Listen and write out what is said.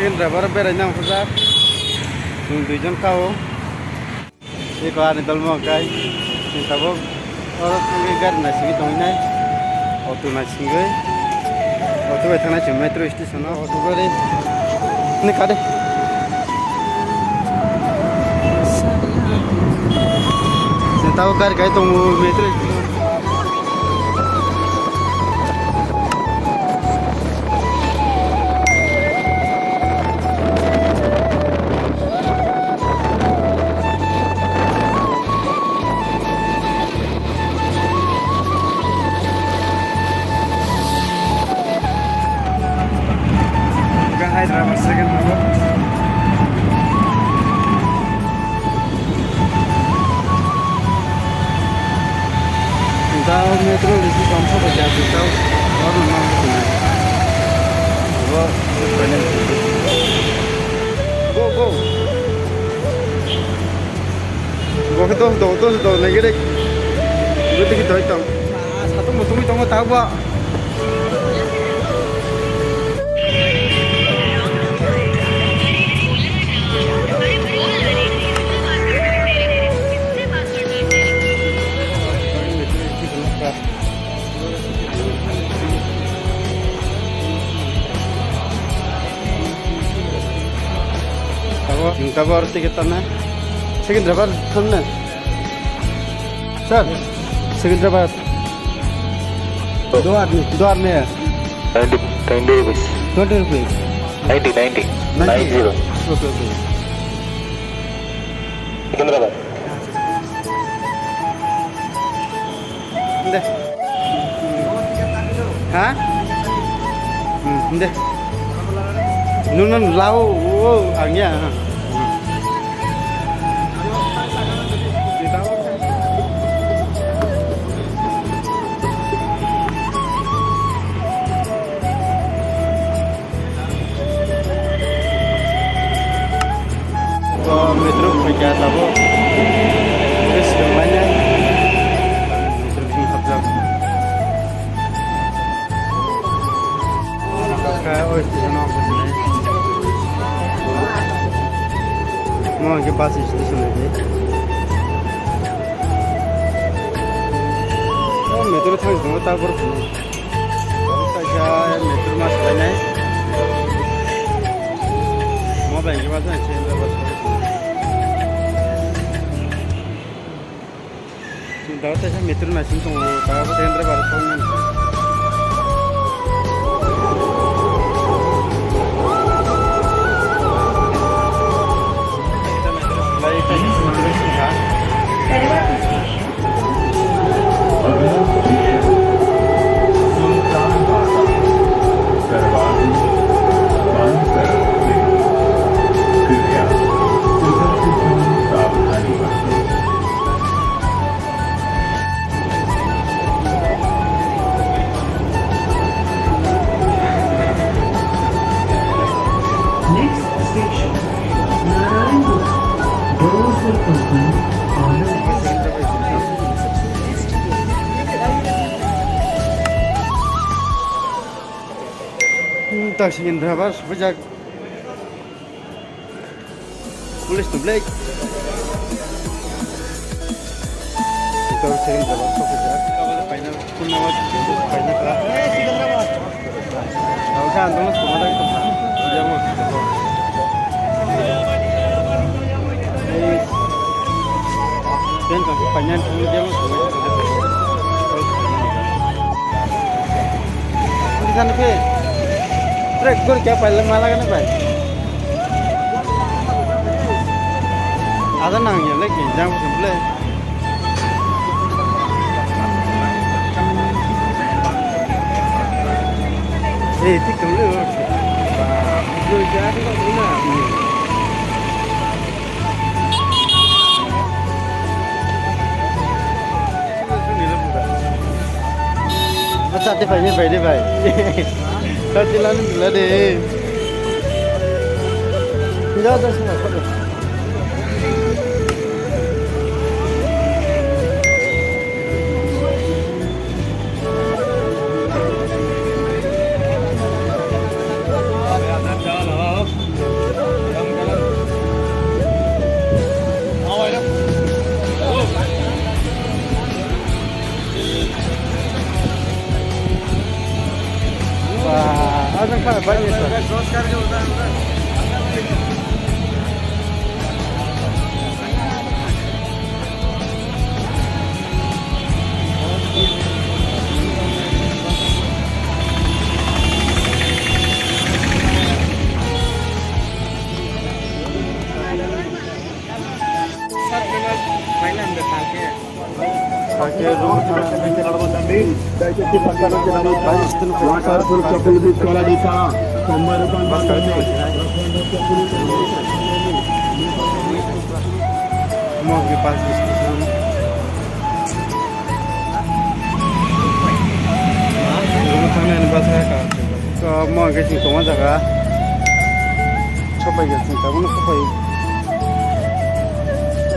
second driver beranjang fujak duijon kao eko ani dalmo kai tabok oro gari na singi tonginai auto na singi auto bai thana chim metro station auto gari ni kade tahu gari kai tong metro driver second number tahu metro di sini kampung berjati tahu orang mana sini go ke tuh lagi deh itu kita hitam satu musuh itu nggak tahu pak Tahu harus tiket tanah. Second driver, tanah. Sir, second driver. Dua आदमी है. 20 rupees. 20 rupees. 90. Okay. Second driver. Deh. Hah? Deh. Nun lau, angnya. Metro punya tahu, terus semuanya metro ini habis. Kayak itu sana apa sih? Mau ke bus station aja. Oh metro thang semua tak berfungsi. Kalau saja metro masuk aja. Mau bagi bus aja, cendera bus. Tahu saya metro nasi tunggu, tahu saya antara baru tahun tak ingin driver sejak polis tu black kita harus ingin driver sejak final pun nawat final lah tahu kan tuh semua dah kita jangan dan kalau final pun jangan di sana ke track कर क्या पहले माला का नहीं भाई आधा नांग ये लेकिन जाम सिंपल है ये ठीक कम ले जो जाती है ना अच्छा दे भाई Katilan gila deh. Tidak ada semua. पाहिजे सर దయచేసి పక్కన చెప్పులు తీసుకోవాలా డీసా 90 రూపాయలు Mogli pas discusión. Rumah sana yang bahasa kan. Ke mau ke sini kemana jaga? Coba ya sini kamu nak coba